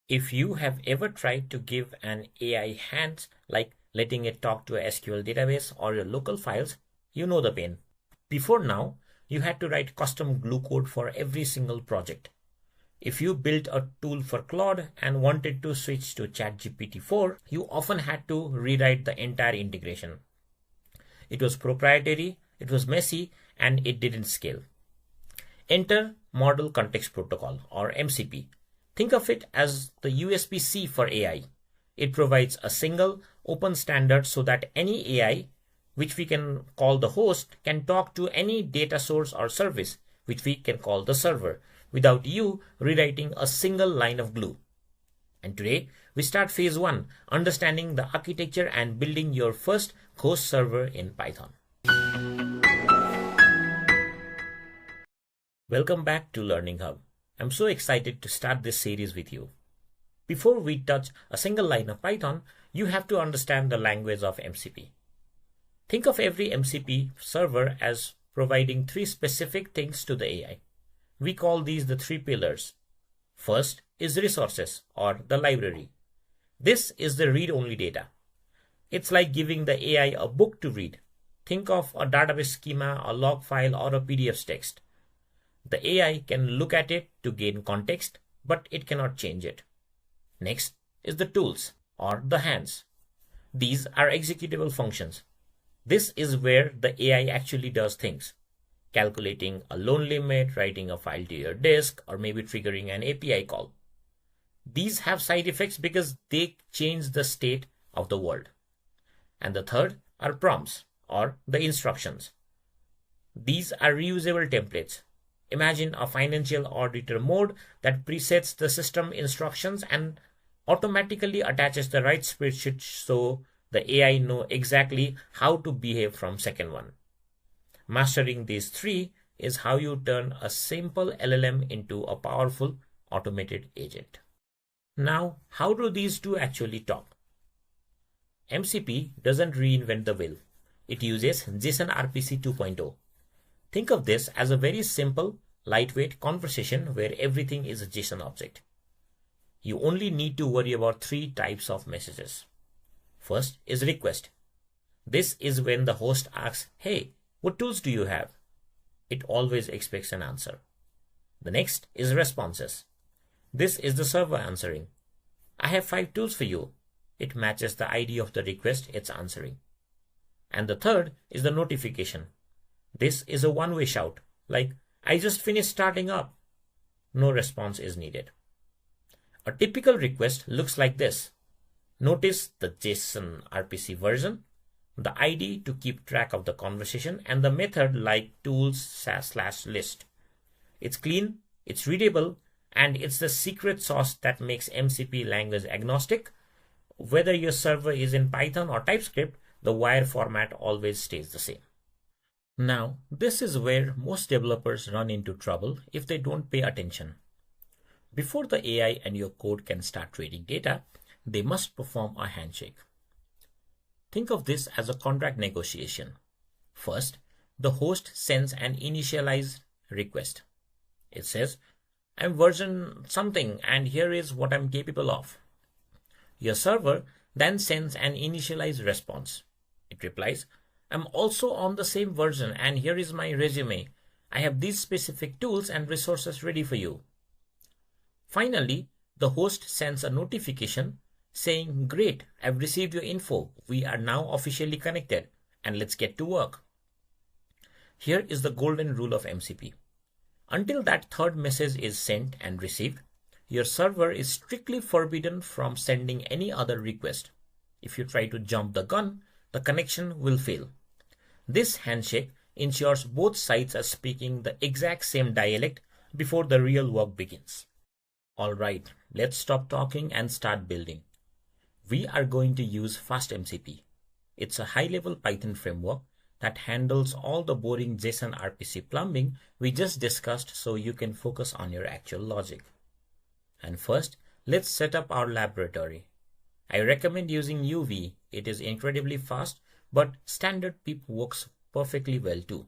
If you have ever tried to give an AI hands, like letting it talk to a SQL database or your local files, you know the pain. Before now, you had to write custom glue code for every single project. If you built a tool for Claude and wanted to switch to ChatGPT 4, you often had to rewrite the entire integration. It was proprietary, it was messy, and it didn't scale. Enter Model Context Protocol, or MCP. Think of it as the USB-C for AI. It provides a single open standard so that any AI, which we can call the host, can talk to any data source or service, which we can call the server, without you rewriting a single line of glue. And today, we start phase 1, understanding the architecture and building your first host server in Python. Welcome back to LearningHub. I'm so excited to start this series with you. Before we touch a single line of Python, you have to understand the language of MCP. Think of every MCP server as providing 3 specific things to the AI. We call these the 3 pillars. First is resources, or the library. This is the read-only data. It's like giving the AI a book to read. Think of a database schema, a log file, or a PDF text. The AI can look at it to gain context, but it cannot change it. Next is the tools, or the hands. These are executable functions. This is where the AI actually does things. Calculating a loan limit, writing a file to your disk, or maybe triggering an API call. These have side effects because they change the state of the world. And the third are prompts, or the instructions. These are reusable templates. Imagine a financial auditor mode that presets the system instructions and automatically attaches the right spreadsheet so the AI know exactly how to behave from second one. Mastering these 3 is how you turn a simple LLM into a powerful automated agent. Now, how do these 2 actually talk? MCP doesn't reinvent the wheel. It uses JSON-RPC 2.0. Think of this as a very simple, lightweight conversation where everything is a JSON object. You only need to worry about 3 types of messages. First is request. This is when the host asks, "Hey, what tools do you have?" It always expects an answer. The next is responses. This is the server answering. "I have 5 tools for you." It matches the ID of the request it's answering. And the third is the notification. This is a one-way shout, like, "I just finished starting up." No response is needed. A typical request looks like this. Notice the JSON-RPC the ID to keep track of the conversation, and the method like tools/list. It's clean, it's readable, and it's the secret sauce that makes MCP language agnostic. Whether your server is in Python or TypeScript, the wire format always stays the same. Now, this is where most developers run into trouble if they don't pay attention. Before the AI and your code can start trading data, they must perform a handshake. Think of this as a contract negotiation. First, the host sends an initialized request. It says, "I'm version something and here is what I'm capable of." Your server then sends an initialized response. It replies, "I'm also on the same version and here is my resume. I have these specific tools and resources ready for you." Finally, the host sends a notification saying, "Great, I've received your info. We are now officially connected and let's get to work." Here is the golden rule of MCP. Until that third message is sent and received, your server is strictly forbidden from sending any other request. If you try to jump the gun, the connection will fail. This handshake ensures both sides are speaking the exact same dialect before the real work begins. Alright, let's stop talking and start building. We are going to use FastMCP. It's a high-level Python framework that handles all the boring JSON-RPC plumbing we just discussed so you can focus on your actual logic. And first, let's set up our laboratory. I recommend using UV. It is incredibly fast, but standard pip works perfectly well too.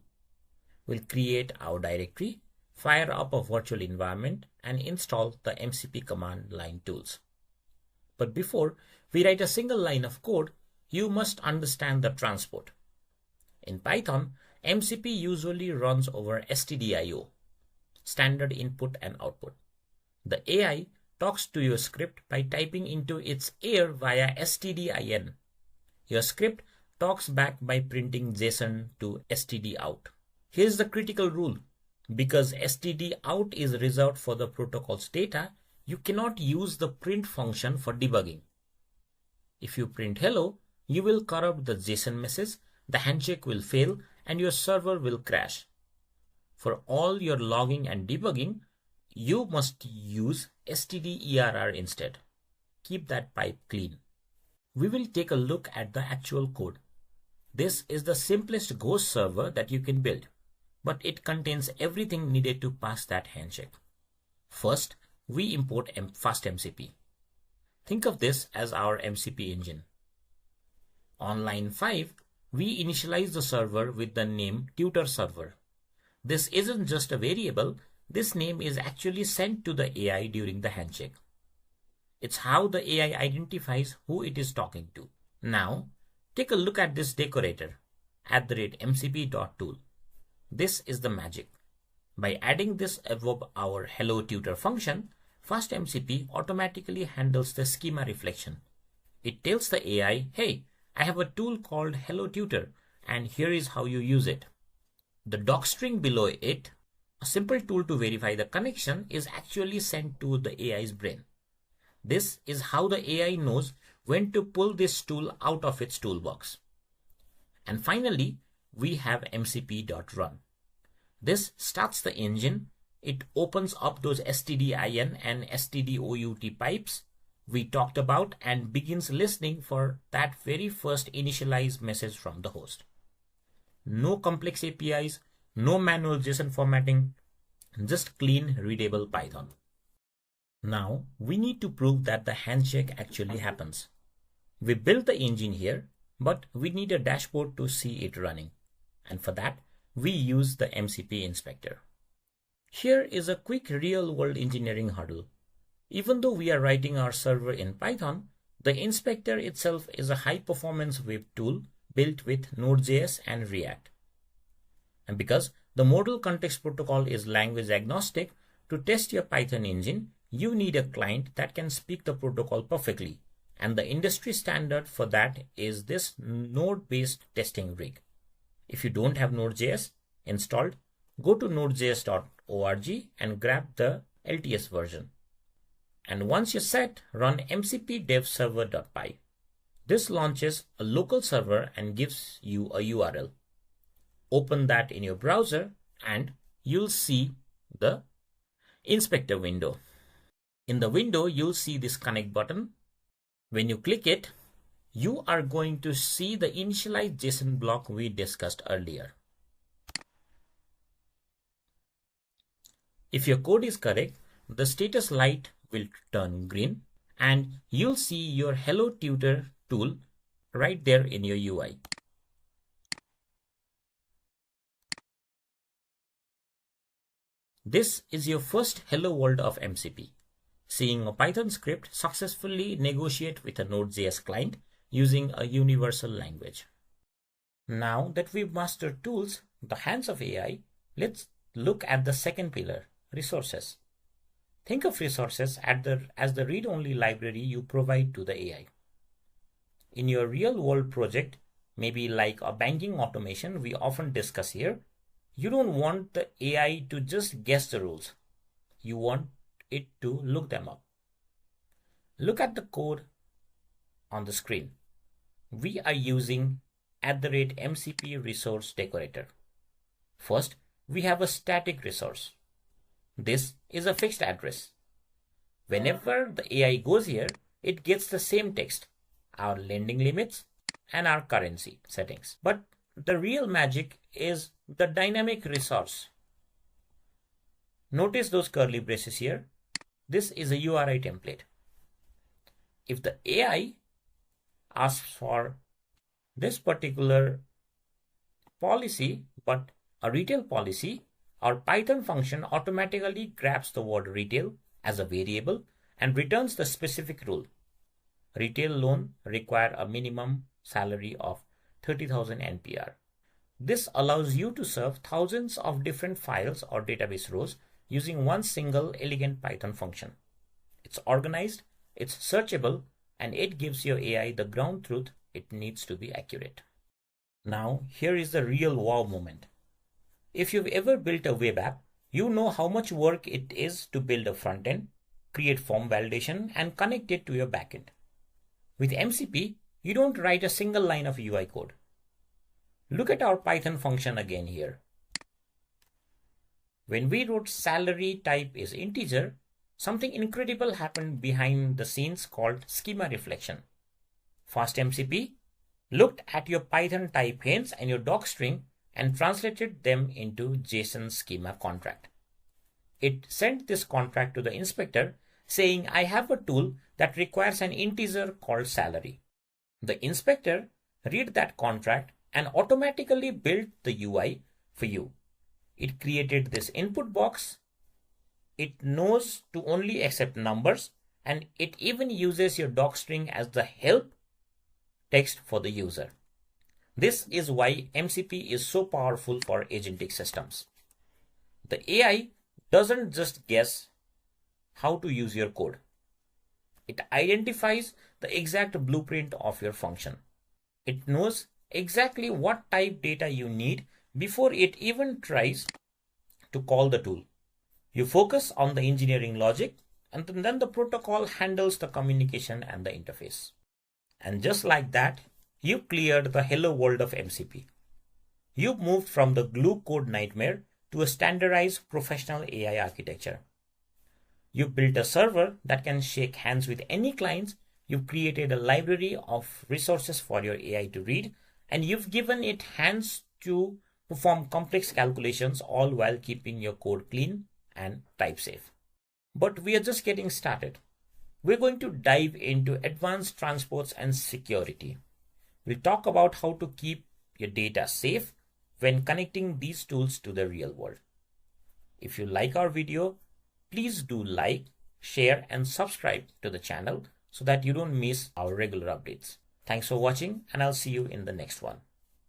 We'll create our directory, fire up a virtual environment, and install the MCP command line tools. But before we write a single line of code, you must understand the transport. In Python, MCP usually runs over stdio, standard input and output. The AI talks to your script by typing into its ear via stdin. Your script talks back by printing JSON to stdout. Here's the critical rule. Because stdout is reserved for the protocol's data, you cannot use the print function for debugging. If you print hello, you will corrupt the JSON message, the handshake will fail, and your server will crash. For all your logging and debugging, you must use stderr instead. Keep that pipe clean. We will take a look at the actual code. This is the simplest ghost server that you can build, but it contains everything needed to pass that handshake. First, we import FastMCP. Think of this as our MCP engine. On line 5, we initialize the server with the name tutor server. This isn't just a variable, this name is actually sent to the AI during the handshake. It's how the AI identifies who it is talking to. Now, take a look at this decorator, @mcp.tool. This is the magic. By adding this above our hello tutor function, FastMCP automatically handles the schema reflection. It tells the AI, hey, I have a tool called hello tutor, and here is how you use it. The docstring below it, a simple tool to verify the connection, is actually sent to the AI's brain. This is how the AI knows when to pull this tool out of its toolbox. And finally, we have mcp.run. This starts the engine. It opens up those stdin and stdout pipes we talked about and begins listening for that very first initialized message from the host. No complex APIs, no manual JSON formatting, just clean, readable Python. Now, we need to prove that the handshake actually happens. We built the engine here, but we need a dashboard to see it running. And for that, we use the MCP Inspector. Here is a quick real-world engineering hurdle. Even though we are writing our server in Python, the inspector itself is a high-performance web tool built with Node.js and React. And because the model context protocol is language agnostic, to test your Python engine, you need a client that can speak the protocol perfectly. And the industry standard for that is this node-based testing rig. If you don't have Node.js installed, go to nodejs.org and grab the LTS version. And once you're set, run mcp dev server.py. This launches a local server and gives you a URL. Open that in your browser and you'll see the inspector window. In the window, you'll see this connect button. When you click it, you are going to see the initialized JSON block we discussed earlier. If your code is correct, the status light will turn green and you'll see your hello tutor tool right there in your UI. This is your first hello world of MCP, seeing a Python script successfully negotiate with a Node.js client using a universal language. Now that we've mastered tools, the hands of AI, let's look at the second pillar, resources. Think of resources as the read-only library you provide to the AI. In your real-world project, maybe like a banking automation we often discuss here, you don't want the AI to just guess the rules. You want it to look them up. Look at the code on the screen. We are using @MCP resource decorator. First, we have a static resource. This is a fixed address. Whenever the AI goes here, it gets the same text, our lending limits and our currency settings. But the real magic is the dynamic resource. Notice those curly braces here. This is a URI template. If the AI asks for this particular policy, but a retail policy, our Python function automatically grabs the word retail as a variable and returns the specific rule. retail loan require a minimum salary of 30,000 NPR. This allows you to serve thousands of different files or database rows using one single elegant Python function. It's organized, it's searchable, and it gives your AI the ground truth it needs to be accurate. Now, here is the real wow moment. If you've ever built a web app, you know how much work it is to build a front end, create form validation, and connect it to your backend. With MCP, you don't write a single line of UI code. Look at our Python function again here. When we wrote salary type is integer, something incredible happened behind the scenes called Schema Reflection. FastMCP looked at your Python type hints and your docstring and translated them into JSON schema contract. It sent this contract to the inspector saying, I have a tool that requires an integer called salary. The inspector read that contract and automatically built the UI for you. It created this input box. It knows to only accept numbers, and it even uses your docstring as the help text for the user. This is why MCP is so powerful for agentic systems. The AI doesn't just guess how to use your code. It identifies the exact blueprint of your function. It knows exactly what type data you need before it even tries to call the tool. You focus on the engineering logic, and then the protocol handles the communication and the interface. And just like that, you've cleared the hello world of MCP. You've moved from the glue code nightmare to a standardized professional AI architecture. You've built a server that can shake hands with any clients. You've created a library of resources for your AI to read, and you've given it hands to perform complex calculations, all while keeping your code clean and type safe. But we are just getting started. We're going to dive into advanced transports and security. We'll talk about how to keep your data safe when connecting these tools to the real world. If you like our video, please do like, share, and subscribe to the channel so that you don't miss our regular updates. Thanks for watching, and I'll see you in the next one.